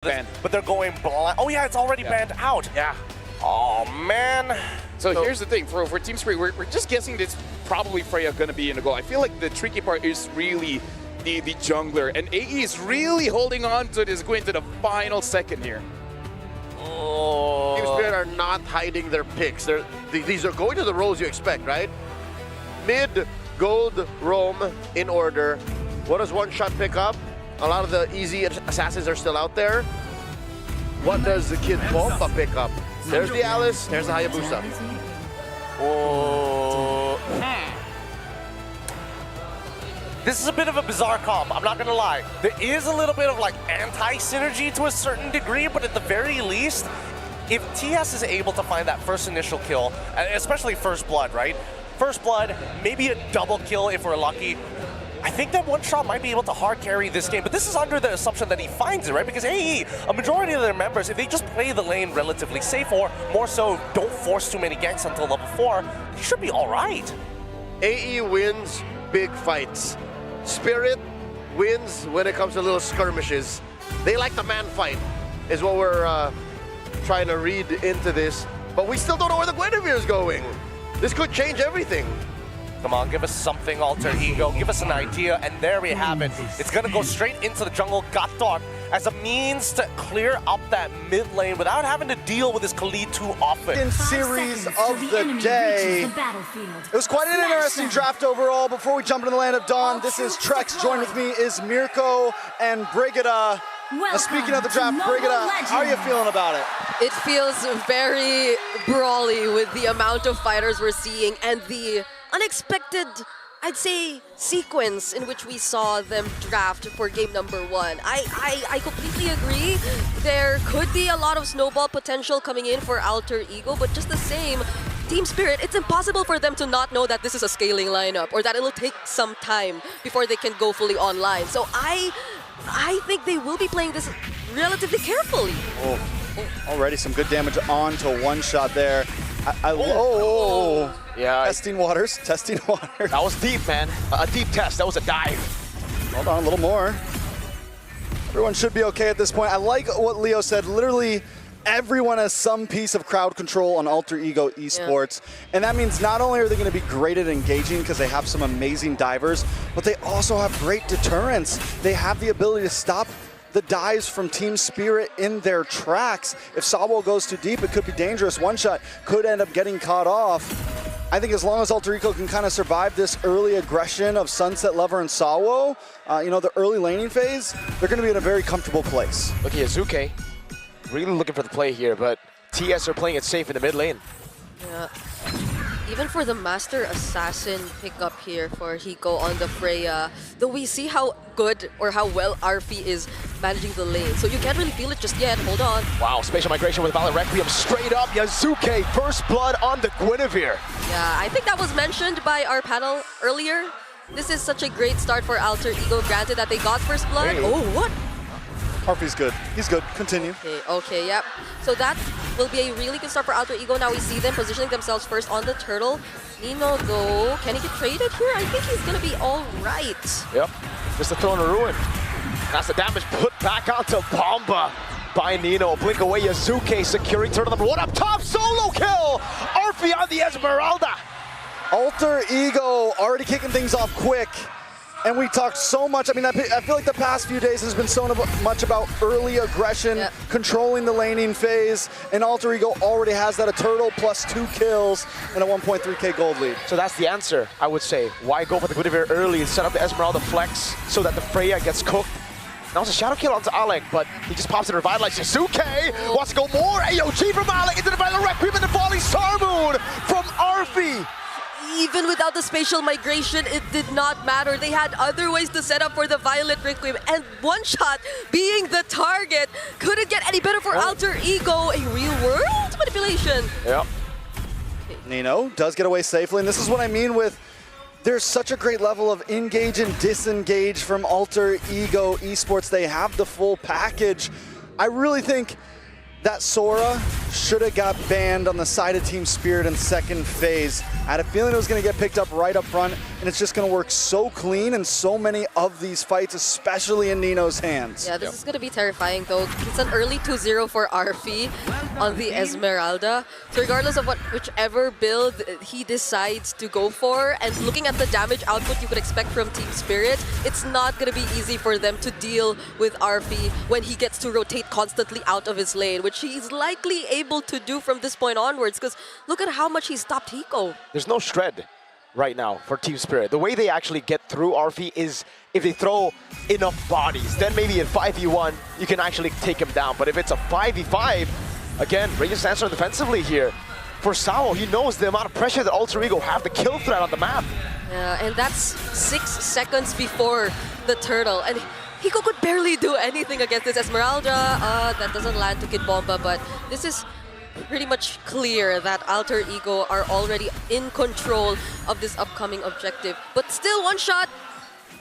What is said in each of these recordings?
Banned. But they're going blind. Oh yeah, it's already banned out. Yeah. Oh man. So here's the thing, for Team Spirit, we're just guessing that it's probably Freya gonna be in the goal. I feel like the tricky part is really the jungler, and AE is really holding on to this Gwyn to the final second here. Oh. Team Spirit are not hiding their picks. These are going to the roles you expect, right? Mid, gold, roam, in order. What does One Shot pick up? A lot of the easy assassins are still out there. What does the Kid Bomba pick up? There's the Alice, there's the Hayabusa. Oh. This is a bit of a bizarre comp, I'm not gonna lie. There is a little bit of like anti-synergy to a certain degree, but at the very least, if TS is able to find that first initial kill, especially First Blood, right? First Blood, maybe a double kill if we're lucky. I think that One Shot might be able to hard carry this game, but this is under the assumption that he finds it, right? Because AE, a majority of their members, if they just play the lane relatively safe, or more so, don't force too many ganks until level 4, he should be all right. AE wins big fights. Spirit wins when it comes to little skirmishes. They like the man fight, is what we're trying to read into this. But we still don't know where the Guinevere is going. This could change everything. Come on, give us something, Alter Ego. Give us an idea, and there we have it. It's gonna go straight into the jungle Gator as a means to clear up that mid lane without having to deal with this Khalid too often. Second series of the day. It was quite an interesting draft overall. Before we jump into the Land of Dawn, this is Trex. Joined with me is Mirko and Brigida. Now, speaking of the draft, Brigida, how are you feeling about it? It feels very brawly with the amount of fighters we're seeing and the unexpected, I'd say, sequence in which we saw them draft for game number 1. I completely agree. There could be a lot of snowball potential coming in for Alter Ego, but just the same, Team Spirit, it's impossible for them to not know that this is a scaling lineup or that it'll take some time before they can go fully online. So I think they will be playing this relatively carefully. Oh, already some good damage on to One Shot there. Yeah. Testing waters. That was deep, man. A deep test. That was a dive. Hold on, a little more. Everyone should be okay at this point. I like what Leo said. Literally, everyone has some piece of crowd control on Alter Ego Esports. Yeah. And that means not only are they going to be great at engaging because they have some amazing divers, but they also have great deterrence. They have the ability to stop the dives from Team Spirit in their tracks. If Sawo goes too deep, it could be dangerous. One Shot could end up getting caught off. I think as long as Alter Ego can kind of survive this early aggression of Sunset Lover and Sawo, you know, the early laning phase, they're going to be in a very comfortable place. Look at Yazuke. Really looking for the play here, but TS are playing it safe in the mid lane. Yeah. Even for the Master Assassin pickup here for Hiko on the Freya, though we see how good or how well Arfi is managing the lane. So you can't really feel it just yet. Hold on. Wow, spatial migration with Violet Requiem straight up. Yazuke, first blood on the Guinevere. Yeah, I think that was mentioned by our panel earlier. This is such a great start for Alter Ego, granted that they got first blood. Hey. Oh, what? Harpy's good. He's good. Continue. Okay, yep. So that will be a really good start for Alter Ego. Now we see them positioning themselves first on the turtle. Nino, though, can he get traded here? I think he's going to be all right. Yep, just a Throne of Ruin. That's the damage put back onto Bomba by Nino. Blink away, Yazuke securing turtle number 1 up top. Solo kill! Arfi on the Esmeralda. Alter Ego already kicking things off quick. And we talked so much, I mean, I feel like the past few days has been so much about early aggression, controlling the laning phase, and Alter Ego already has that, a turtle plus 2 kills and a 1.3k gold lead. So that's the answer, I would say. Why go for the Guinevere early and set up the Esmeralda flex so that the Freya gets cooked? That was a shadow kill onto Alec, but he just pops it and revitalizes. Yazuke wants to go more. AOG from Alec into the Violet Requiem and the falling Star Moon from Arfi. Even without the spatial migration, it did not matter. They had other ways to set up for the Violet Requiem, and One Shot being the target couldn't get any better for Alter Ego. A real-world manipulation. Yep. Nino does get away safely, and this is what I mean with there's such a great level of engage and disengage from Alter Ego Esports. They have the full package. I really think that Sora should have got banned on the side of Team Spirit in second phase. I had a feeling it was going to get picked up right up front, and it's just going to work so clean in so many of these fights, especially in Nino's hands. Yeah, this is going to be terrifying though. It's an early 2-0 for Arfi on the Esmeralda. So regardless of whichever build he decides to go for, and looking at the damage output you could expect from Team Spirit, it's not going to be easy for them to deal with Arfi when he gets to rotate constantly out of his lane, which he's likely able to do from this point onwards, because look at how much he stopped Hiko. There's no shred right now for Team Spirit. The way they actually get through Arfi is if they throw enough bodies. Then maybe in 5v1, you can actually take him down. But if it's a 5v5, again, Radiant Sandstorm defensively here. For Sao, he knows the amount of pressure that Alter Ego have, the kill threat on the map. Yeah, and that's 6 seconds before the turtle. And Hiko could barely do anything against this Esmeralda. That doesn't land to Kid Bomba, but this is pretty much clear that Alter Ego are already in control of this upcoming objective. But still, one shot,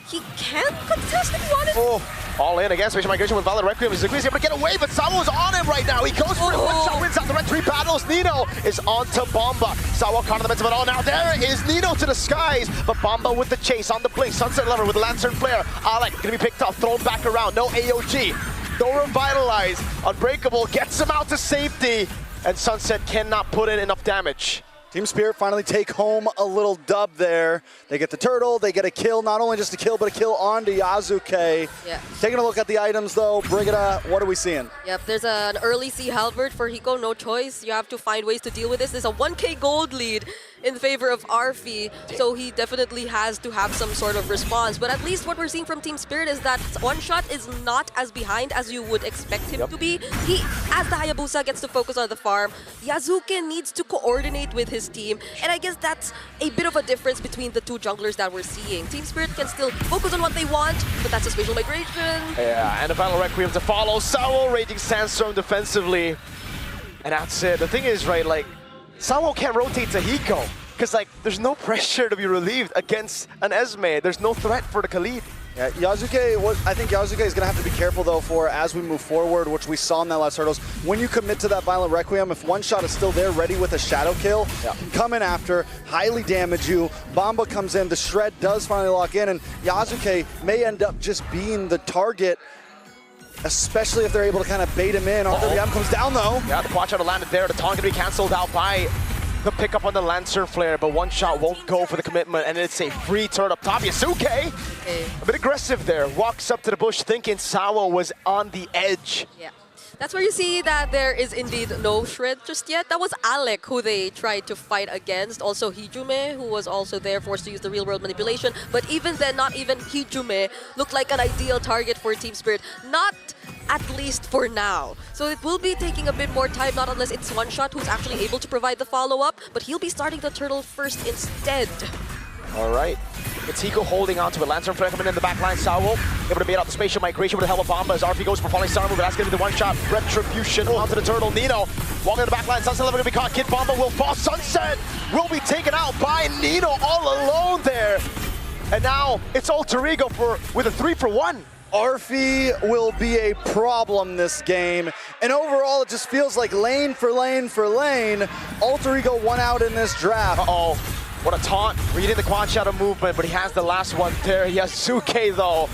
he can contest if he wanted. Oh, all in again. Spatial Migration with Violet Requiem. He's able to get away, but Sawo's on him right now. He goes for it. One shot wins out the red 3 battles. Nino is on to Bomba. Sawo caught in the midst of it all. Now there is Nino to the skies, but Bomba with the chase on the blink. Sunset Lover with the Lantern Flare. Alec gonna be picked up, thrown back around. No AOG. No Revitalize. Unbreakable gets him out to safety, and Sunset cannot put in enough damage. Team Spirit finally take home a little dub there. They get the turtle, they get a kill, not only just a kill, but a kill onto Yasuke. Yeah. Taking a look at the items though, Brigida, what are we seeing? Yep, there's an early Sea Halberd for Hiko, no choice. You have to find ways to deal with this. There's a 1k gold lead in favor of Arfi, so he definitely has to have some sort of response. But at least what we're seeing from Team Spirit is that One Shot is not as behind as you would expect him to be. He, as the Hayabusa, gets to focus on the farm. Yasuke needs to coordinate with his team, and I guess that's a bit of a difference between the two junglers that we're seeing. Team Spirit can still focus on what they want, but that's a spatial migration. Yeah, and a Battle Requiem to follow. Sawo Raging Sandstorm defensively. And that's it. The thing is, right, like, Sawo can't rotate to Hiko, because like there's no pressure to be relieved against an Esme. There's no threat for the Khalid. Yeah, Yasuke, I think Yasuke is going to have to be careful though for as we move forward, which we saw in that last hurdles. When you commit to that Violent Requiem, if One Shot is still there, ready with a shadow kill, can come in after, highly damage you. Bomba comes in, the shred does finally lock in, and Yasuke may end up just being the target, especially if they're able to kind of bait him in. RWM comes down though. Yeah, the Quad Shadow landed there. The taunt can be cancelled out by the pickup on the Lantern Flare, but One Shot won't go for the commitment, and it's a free turn up top. Yasuke, a bit aggressive there, walks up to the bush thinking Sawo was on the edge. Yeah. That's where you see that there is indeed no shred just yet. That was Alec who they tried to fight against. Also Hijume, who was also there, forced to use the real-world manipulation. But even then, not even Hijume looked like an ideal target for Team Spirit. Not at least for now. So it will be taking a bit more time, not unless it's One Shot who's actually able to provide the follow-up. But he'll be starting the turtle first instead. All right. It's Hiko holding on to it. Lantern Flare coming in the back line. Sawo able to bait out the spatial migration with the help of Bomba as Arfi goes for falling star move, but that's going to be the One Shot retribution onto the turtle. Nino walking in the back line. Sunset Lover going to be caught. Kid Bomba will fall. Sunset will be taken out by Nino all alone there. And now it's Alter Ego with a 3-for-1. Arfi will be a problem this game, and overall it just feels like lane for lane for lane. Alter Ego won out in this draft. Uh-oh, what a taunt, reading the Quad Shadow movement, but he has the last one there. Yasuke though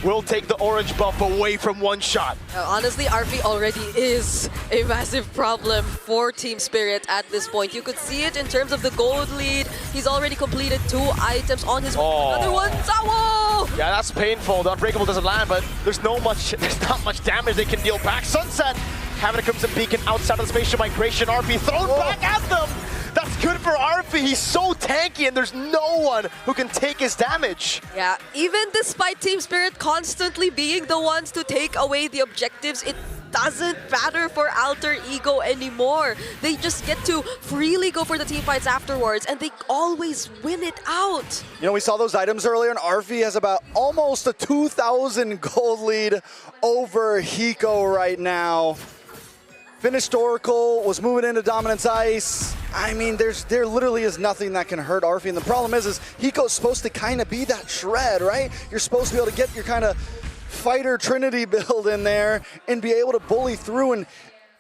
will take the orange buff away from One Shot. Honestly, Arfi already is a massive problem for Team Spirit at this point. You could see it in terms of the gold lead. He's already completed 2 items on his way. Another one, Sawo! Yeah, that's painful. The Unbreakable doesn't land, but there's not much damage they can deal back. Sunset having a Crimson Beacon outside of the spatial migration. Arfi thrown back at them. That's good for Arfi. He's so tanky, and there's no one who can take his damage. Yeah, even despite Team Spirit constantly being the ones to take away the objectives, it doesn't matter for Alter Ego anymore. They just get to freely go for the team fights afterwards, and they always win it out. You know, we saw those items earlier, and Arfi has about almost a 2,000 gold lead over Hiko right now. Finished Oracle, was moving into Dominance Ice. I mean, there literally is nothing that can hurt Arfi, and the problem is Hiko's supposed to kind of be that shred, right? You're supposed to be able to get your kind of fighter Trinity build in there and be able to bully through, and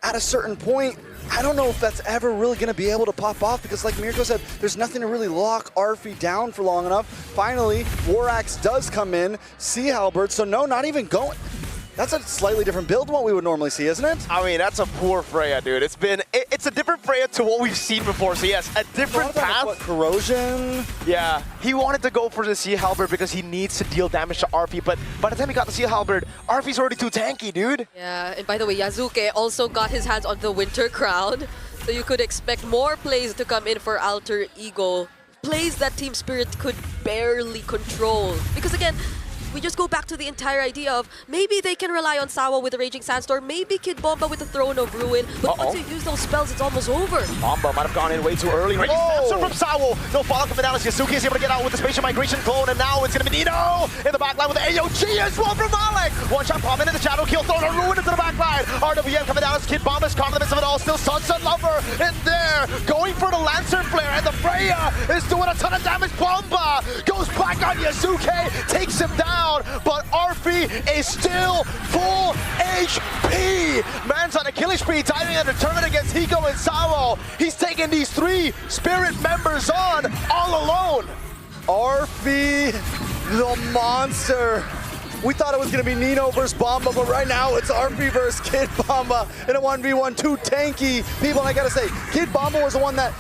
at a certain point, I don't know if that's ever really going to be able to pop off because like Mirko said, there's nothing to really lock Arfi down for long enough. Finally, Warax does come in, Sea Halberd, so no, not even going. That's a slightly different build than what we would normally see, isn't it? I mean, that's a poor Freya, dude. It's a different Freya to what we've seen before. So yes, a different path. What, corrosion? Yeah, he wanted to go for the Sea Halberd because he needs to deal damage to Arfi, but by the time he got the Sea Halberd, Arfi's already too tanky, dude. Yeah, and by the way, Yasuke also got his hands on the Winter Crown, so you could expect more plays to come in for Alter Ego. Plays that Team Spirit could barely control. Because again, we just go back to the entire idea of maybe they can rely on Sawa with the Raging Sandstorm, maybe Kid Bomba with the Throne of Ruin, but once they use those spells, it's almost over. Bomba might have gone in way too early. Raging Sandstorm from Sawo. No follow coming down as Yasuke is able to get out with the Spatial Migration clone, and now it's going to be Nino in the backline with the AOG as well from Alec. One shot bomb into the Shadow Kill, Throne of Ruin into the backline. RWM coming down as Kid Bomba's caught in the midst of it all. Still Sunset Lover in there, going for the Lancer Flare, and the Freya is doing a ton of damage. Bomba goes back on Yasuke, takes him down, but Arfi is still full HP. Man's on a killing spree, timing and determined against Hiko and Sawo. He's taking these 3 Spirit members on all alone. Arfi, the monster. We thought it was going to be Nino versus Bomba, but right now it's Arfi versus Kid Bomba in a 1v1, 2 tanky people. And I got to say, Kid Bomba was the one that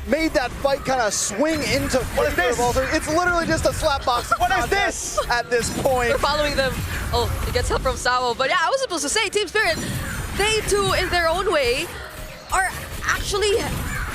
made that fight kind of swing into What is this? It's literally just a slap box. What is this? At this point. We're following them. Oh, he gets help from Sawo. But yeah, I was supposed to say, Team Spirit, they too, in their own way, are actually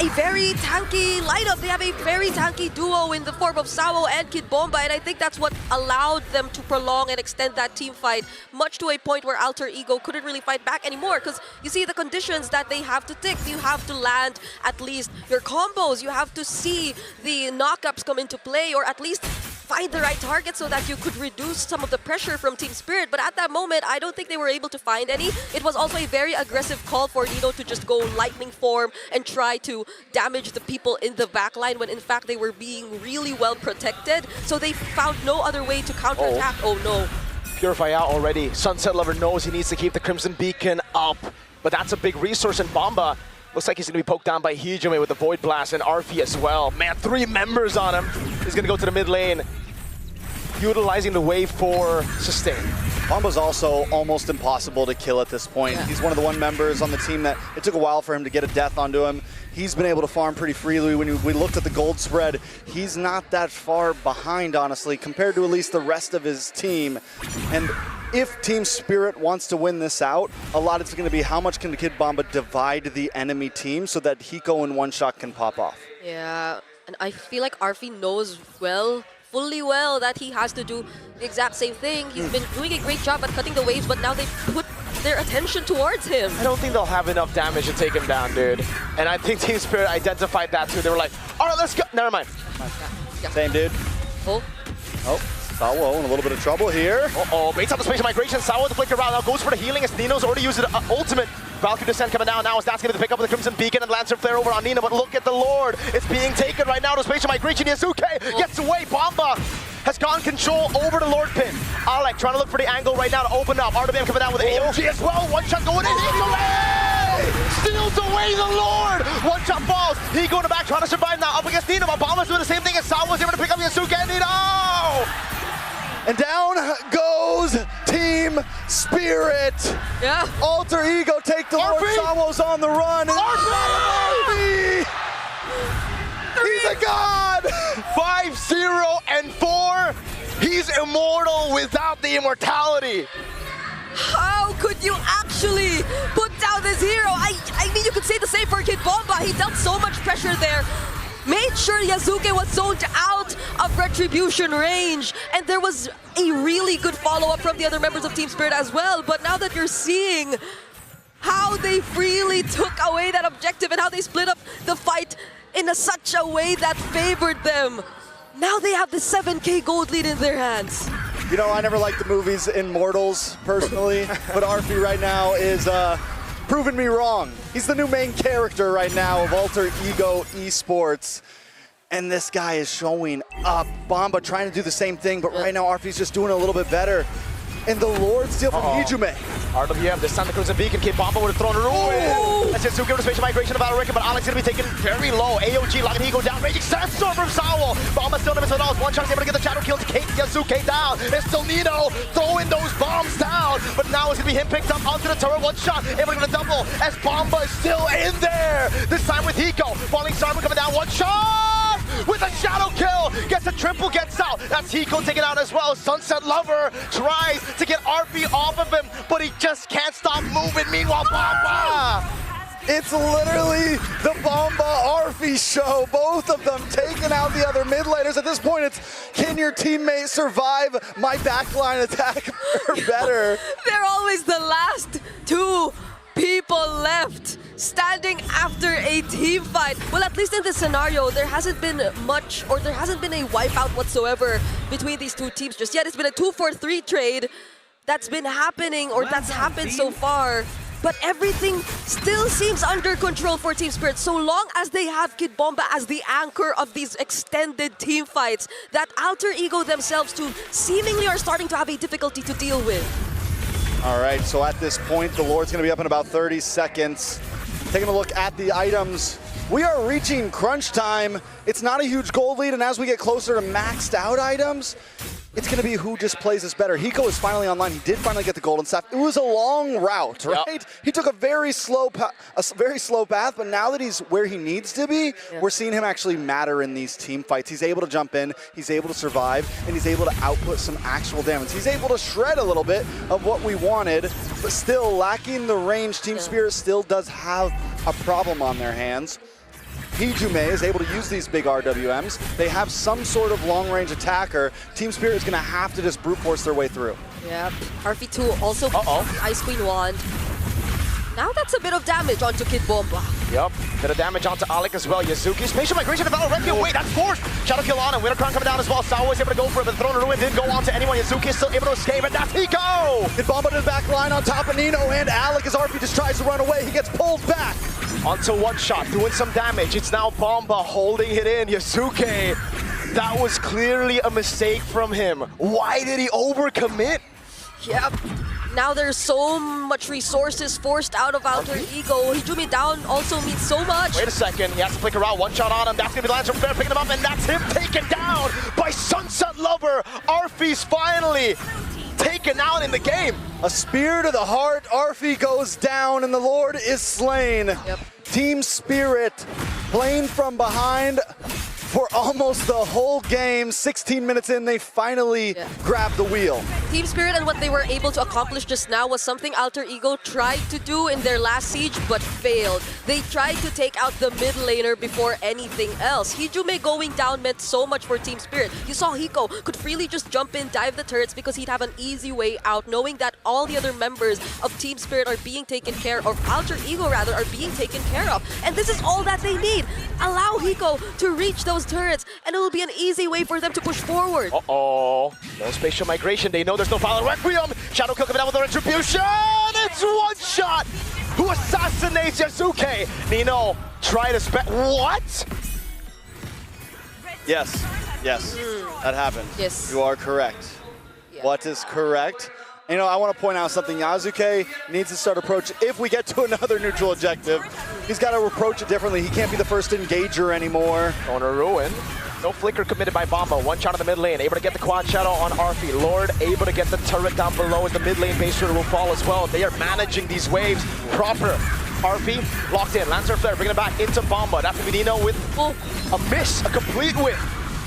a very tanky lineup. They have a very tanky duo in the form of Sawo and Kid Bomba, and I think that's what allowed them to prolong and extend that team fight, much to a point where Alter Ego couldn't really fight back anymore, because you see the conditions that they have to tick. You have to land at least your combos. You have to see the knockups come into play, or at least find the right target so that you could reduce some of the pressure from Team Spirit. But at that moment, I don't think they were able to find any. It was also a very aggressive call for Nino to just go lightning form and try to damage the people in the backline when in fact they were being really well protected. So they found no other way to counterattack. Oh no. Purify out already. Sunset Lover knows he needs to keep the Crimson Beacon up, but that's a big resource, and Bomba looks like he's going to be poked down by Hijime with the Void Blast, and Arfi as well. Man, 3 members on him. He's going to go to the mid lane, utilizing the wave for sustain. Bomba's also almost impossible to kill at this point. Yeah. He's one of the members on the team that it took a while for him to get a death onto him. He's been able to farm pretty freely. When we looked at the gold spread, he's not that far behind, honestly, compared to at least the rest of his team. And if Team Spirit wants to win this out, a lot it's going to be how much can Kid Bomba divide the enemy team so that Hiko in one shot can pop off. Yeah, and I feel like Arfi knows fully well that he has to do the exact same thing. He's been doing a great job at cutting the waves, but now they put their attention towards him. I don't think they'll have enough damage to take him down, dude. And I think Team Spirit identified that too. They were like, all right, let's go. Never mind. Yeah. Same dude. Oh, Sawo in a little bit of trouble here. Uh-oh, baits out the Spatial Migration. Sawo the flicker around. Now goes for the healing as Nino's already used it. Ultimate. Valkyrie Descent coming down now as that's going to pick up with the Crimson Beacon and Lancer Flare over on Nino. But look at the Lord. It's being taken right now to Spatial Migration. Yasuke gets away. Bomba has gone control over the Lord Pin. Alec trying to look for the angle right now to open up. RWM coming down with AOG as well. One shot going in. Hits away! Steals away the Lord. One shot falls. He going back trying to survive now up against Nino. But Bomba's doing the same thing as Sawa's able to pick up Yasuke and Nino. And down goes Team Spirit. yeah. Alter Ego take the Lord. Arfi! Sawo's on the run. Arfi! He's a god! 5-0-4. He's immortal without the immortality. How could you actually put down this hero? I mean, you could say the same for Kid Bomba. He dealt so much pressure there. Made sure Yasuke was zoned out of retribution range. And there was a really good follow-up from the other members of Team Spirit as well. But now that you're seeing how they freely took away that objective and how they split up the fight in such a way that favored them, now they have the 7K gold lead in their hands. You know, I never liked the movies Immortals, personally, but Arfi right now is proving me wrong. He's the new main character right now of Alter Ego Esports. And this guy is showing up. Bomba trying to do the same thing, but right now Arfi's just doing a little bit better. And the Lord steal from Hijume. RWM, this time the Crimson Beacon, Kid Bomba would have thrown a ruin. That's Yasuke with a spatial migration of Valorika, but Alex gonna be taken very low. AOG locking Higo down, raging Sandstorm from Sawo. Bomba still never at all. One shot is able to get the shadow kill to take Yasuke down. It's still Nino throwing those bombs down, but now it's gonna be him picked up onto the turret. One shot, able to get a double as Bomba is still in there. This time with Hiko, falling Sarmu coming down. One shot with a shadow kill. Gets a triple, gets out. That's Hiko taken out as well. Sunset Lover tries to get RP off of him, but he just can't stop moving. Meanwhile, Bomba! It's literally the Bomba Arfi show. Both of them taking out the other mid laners. At this point, it's can your teammate survive my backline attack or better? They're always the last two people left standing after a team fight. Well, at least in this scenario, there hasn't been much, or there hasn't been a wipeout whatsoever between these two teams just yet. It's been a 2-4-3 trade that's been happening, or that's happened so far. But everything still seems under control for Team Spirit, so long as they have Kid Bomba as the anchor of these extended team fights that Alter Ego themselves too seemingly are starting to have a difficulty to deal with. All right, so at this point, the Lord's gonna be up in about 30 seconds. Taking a look at the items. We are reaching crunch time. It's not a huge gold lead, and as we get closer to maxed out items, it's going to be who just plays this better. Hiko is finally online. He did finally get the golden staff. It was a long route, right? Yep. He took a very slow path, but now that he's where he needs to be, we're seeing him actually matter in these team fights. He's able to jump in, he's able to survive, and he's able to output some actual damage. He's able to shred a little bit of what we wanted, but still lacking the range. Team Spirit still does have a problem on their hands. Hijume is able to use these big RWMs. They have some sort of long-range attacker. Team Spirit is going to have to just brute force their way through. Yep. RP2 also Ice Queen Wand. Now that's a bit of damage onto Kid Bomba. Yep, bit of damage onto Alec as well. Yazuki, spatial migration to Valorika. Wait, that's forced. Shadow kill on him. Winter Crown coming down as well. Sawa is able to go for it, but Throne of Ruin didn't go on to anyone. Yazuki is still able to escape, and that's Hiko! Kid Bomba to the back line on top of Nino, and Alec as RP just tries to run away. He gets pulled back. Onto one shot, doing some damage. It's now Bomba holding it in. Yasuke, that was clearly a mistake from him. Why did he overcommit? Yep. Now there's so much resources forced out of Alter Ego. Hijume down also means so much. Wait a second, he has to flick around. One shot on him. That's gonna be Lance from Fair picking him up, and that's him taken down by Sunset Lover. Arfi's finally taken out in the game. A spear to the heart. Arfi goes down, and the Lord is slain. Yep. Team Spirit playing from behind for almost the whole game. 16 minutes in, they finally grabbed the wheel. Team Spirit and what they were able to accomplish just now was something Alter Ego tried to do in their last siege, but failed. They tried to take out the mid laner before anything else. Hijume going down meant so much for Team Spirit. You saw Hiko could freely just jump in, dive the turrets, because he'd have an easy way out, knowing that all the other members of Team Spirit are being taken care of, or Alter Ego rather, are being taken care of. And this is all that they need. Allow Hiko to reach those turrets, and it will be an easy way for them to push forward. No spatial migration. They know there's no Violet Requiem. Shadow kill coming out with the retribution. It's one shot. Who assassinates Yasuke? Nino, try to what? Yes, that happened. Yes. You are correct. Yeah. What is correct? You know, I want to point out something. Yasuke needs to start approaching. If we get to another neutral objective, he's got to approach it differently. He can't be the first engager anymore. On a ruin. No flicker committed by Bomba. One shot in the mid lane. Able to get the quad shadow on Arfi. Lord able to get the turret down below as the mid lane base turret will fall as well. They are managing these waves proper. Arfi locked in. Lancer Flare bringing it back into Bomba. That's going to be Nino with a miss, a complete whiff.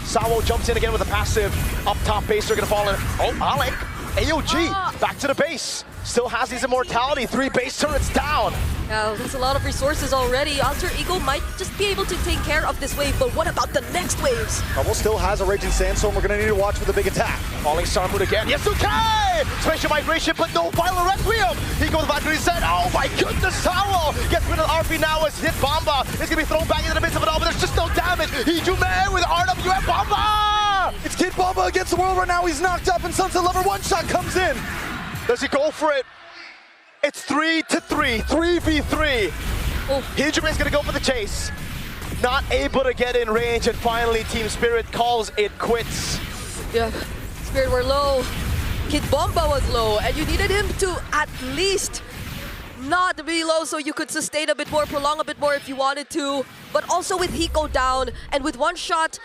Sawo jumps in again with a passive. Up top base turret going to fall in. Oh, Alec. AOG back to the base. Still has his immortality. 3 base turrets down. Yeah, that's a lot of resources already. Alter Ego might just be able to take care of this wave, but what about the next waves? Trouble still has a Raging Sandstorm. We're going to need to watch for the big attack. Falling Starmoon again. Yasuke! Spatial migration, but no Violet Requiem. He goes back to his set. Oh my goodness, Sawo gets rid of RP now as hit Bomba. It's going to be thrown back into the midst of it all, but there's just no damage. Hijume with RWM Bomba! It's Kid Bomba against the world right now. He's knocked up, and Sunset Lover one shot comes in. Does he go for it? It's 3-3, 3v3. Hijume is going to go for the chase. Not able to get in range, and finally Team Spirit calls it quits. Yeah, Spirit were low. Kid Bomba was low, and you needed him to at least not be low so you could sustain a bit more, prolong a bit more if you wanted to. But also with Hiko down, and with one shot,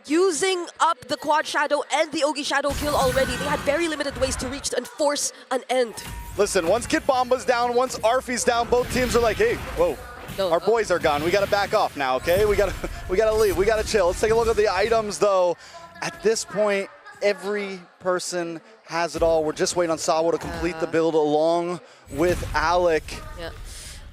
using up the Quad Shadow and the Ogi Shadow kill already, they had very limited ways to reach and force an end. Listen, once Kid Bomba's down, once Arfie's down, both teams are like, hey, whoa. No, Our boys are gone. We gotta back off now, okay? We gotta leave. We gotta chill. Let's take a look at the items, though. At this point, every person has it all. We're just waiting on Sawo to complete the build along with Alec. Yeah.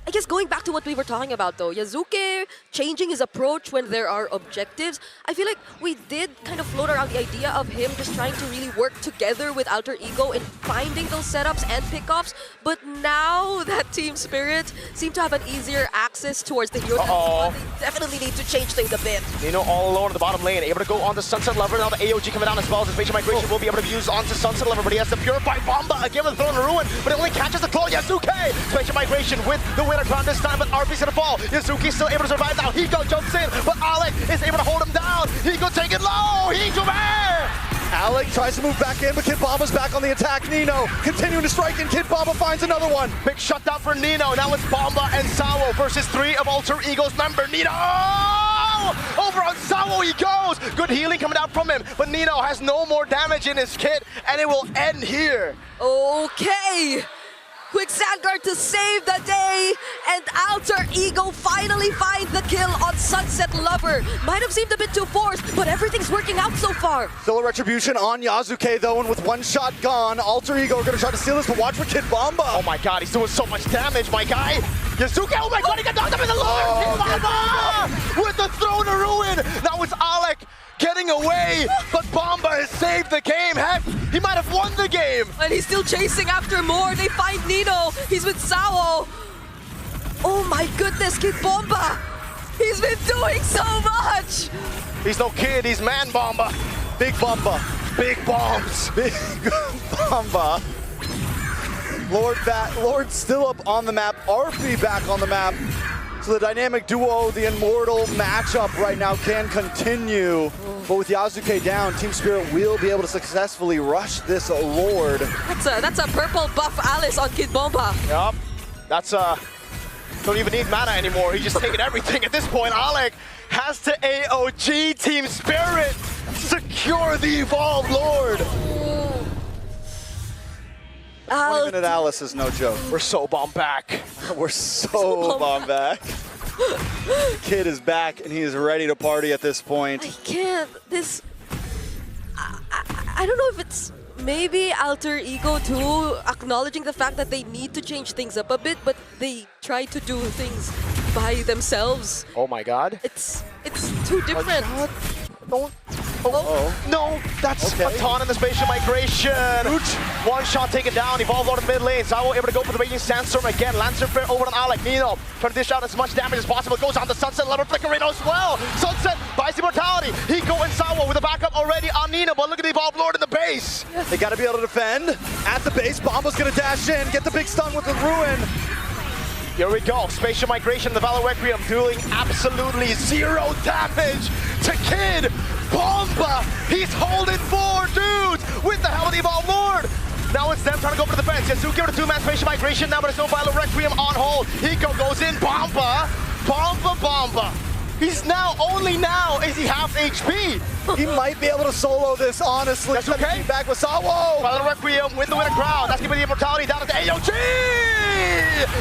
I guess going back to what we were talking about though, Yasuke changing his approach when there are objectives, I feel like we did kind of float around the idea of him just trying to really work together with Alter Ego in finding those setups and pickoffs, but now that Team Spirit seem to have an easier access towards the hero, they definitely need to change things a bit. Nino all alone in the bottom lane, able to go on the Sunset Lover. Now the AOG coming down as well. His Spatial Migration will be able to be used onto Sunset Lover, but he has to Purify Bomba again with Throne of Ruin, but it only catches the claw. Yasuke! Spatial Migration with the winner crown this time, but RP's gonna fall. Yasuki's still able to survive now. Hiko jumps in, but Alec is able to hold him down. Hiko taking low. Hiko man! Alec tries to move back in, but Kid Bomba's back on the attack. Nino continuing to strike, and Kid Bomba finds another one. Big shutdown for Nino. Now it's Bomba and Sawo versus 3 of Alter Ego's member. Nino! Over on Sawo he goes. Good healing coming out from him, but Nino has no more damage in his kit, and it will end here. Okay! Quick Sandguard to save the day, and Alter Ego finally finds the kill on Sunset Lover. Might have seemed a bit too forced, but everything's working out so far. Still a retribution on Yasuke though, and with one shot gone, Alter Ego are gonna try to steal this, but watch for Kid Bomba. Oh my god, he's doing so much damage, my guy. Yasuke, oh my god, he got knocked up in the Lord. Kid Bomba with the Throne of Ruin. Now it's Alec getting away, but Bomba has saved the game. Heck, he might have won the game. And he's still chasing after more. They find Nino. He's with Sawo. Oh my goodness, Kid Bomba. He's been doing so much. He's no kid, he's man Bomba. Big Bomba. Big bombs. Big Bomba. Lord still up on the map. Arfie back on the map. So the dynamic duo, the immortal matchup right now can continue. But with Yasuke down, Team Spirit will be able to successfully rush this Lord. That's a purple buff Alice on Kid Bomba. Yup. That's don't even need mana anymore. He's just taking everything at this point. Alec has to AOG Team Spirit secure the Evolved Lord. Even at Alice is no joke. We're so bomb back. We're so bomb back. Kid is back and he is ready to party at this point. I can't. I don't know if it's maybe Alter Ego too, acknowledging the fact that they need to change things up a bit, but they try to do things by themselves. Oh my god. It's too different. No. No, that's Okay. a ton in the Spatial Migration. One shot taken down, Evolved Lord in the mid lane. Sawo able to go for the Raging Sandstorm again. Lancer Fair over on Alec. Nino trying to dish out as much damage as possible. Goes on the Sunset Lover Flickering as well. Sunset buys immortality. Hiko and Sawo with a backup already on Nino, but look at the Evolved Lord in the base. They gotta be able to defend. At the base, Bomba's gonna dash in, get the big stun with the Ruin. Here we go, Spatial Migration, the Valor Requiem dealing absolutely 0 damage to Kid Bomba. He's holding 4 dudes with the Hell of the Evolved Lord. Now it's them trying to go for the defense. Yasuke with a 2-man Spatial Migration now, but there's no Valor Requiem on hold. Hiko goes in, Bomba. He's only now is he half HP. He might be able to solo this, honestly. That's okay. Back with Sawo. Valor Requiem with the winner crowd. That's gonna be the immortality down at the AOG.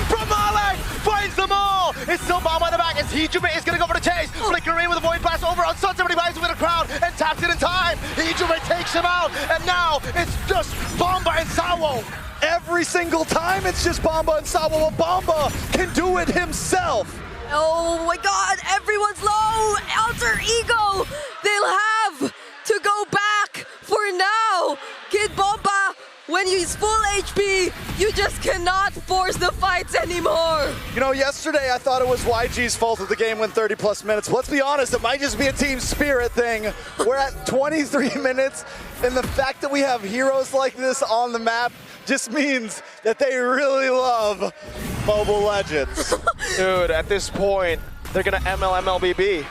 From Alec finds them all. It's still Bomba in the back. It's Hijube is gonna go for the chase. Flickering with a Void Blast over on Sunset, but he buys the winner crowd and taps it in time. Hijube takes him out, and now it's just Bomba and Sawo. Every single time, it's just Bomba and Sawo. But Bomba can do it himself. Oh my god, everyone's low! Alter Ego! They'll have to go back for now! Kid Bomba, when he's full HP, you just cannot force the fights anymore! You know, yesterday I thought it was YG's fault that the game went 30 plus minutes. But let's be honest, it might just be a Team Spirit thing. We're at 23 minutes, and the fact that we have heroes like this on the map just means that they really love Mobile Legends. Dude, at this point, they're gonna MLBB.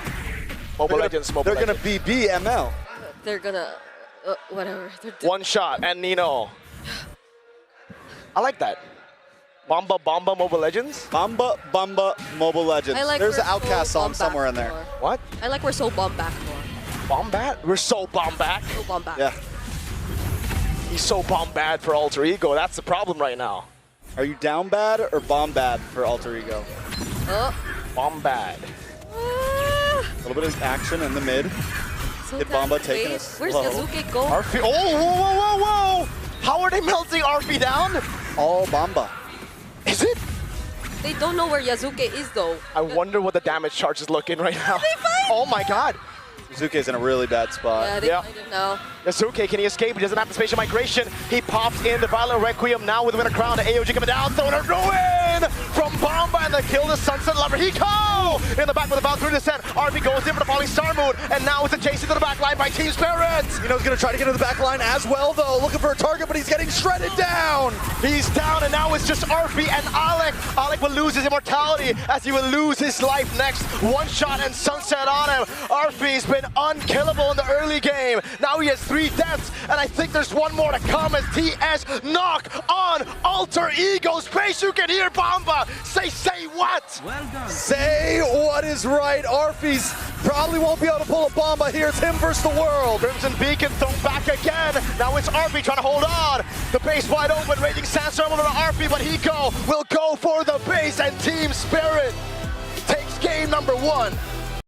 Mobile Legends, Mobile They're Legends. gonna BBML. They're gonna Whatever. One shot, and Nino. I like that. Bomba Mobile Legends? Bamba Mobile Legends. I like There's we're an Outcast so song somewhere in there. bomb-back more. What? I like we're so bomb-back more. Bombat? We're so bomb-back. So bomb-back. Yeah. He's so bomb-bad for Alter Ego. That's the problem right now. Are you down bad or bomb bad for Alter Ego? Bomb-bad. Ah, A little bit of action in the mid. so Hit bad. Bomba taking Wait, us where's low. Yasuke go? RP. Oh, whoa. How are they melting RP down? All Bamba. Is it? They don't know where Yasuke is though. I wonder what the damage charge is looking right now. They find- Oh my god. Suzuki's in a really bad spot. Yeah, they Yeah. find him now. Yasuke, can he escape? He doesn't have the spatial migration. He pops in the Violent Requiem now with Winter Crown. The AOG coming down, throwing a ruin from Bomba and the kill the Sunset Lover. Hiko in the back with a Valkyrie descent. RP goes in for the Falling Star Moon, and now it's a chase into the back line by Team Spirit. Nino's gonna try to get to the back line as well though, looking for a target, but he's getting shredded down. He's down, and now it's just RP and Alec. Alec will lose his immortality as he will lose his life next. One shot and Sunset on him. RP's been unkillable in the early game. Now he has 3 deaths, and I think there's one more to come as TS knock on Alter Ego. Space, you can hear Bomba say what? Say what is right. Arfies probably won't be able to pull a Bamba here. It's him versus the world. Crimson Beacon thrown back again. Now it's RP trying to hold on. The base wide open, Raging Sandstorm over to RP, but Hiko will go for the base, and Team Spirit takes game number 1.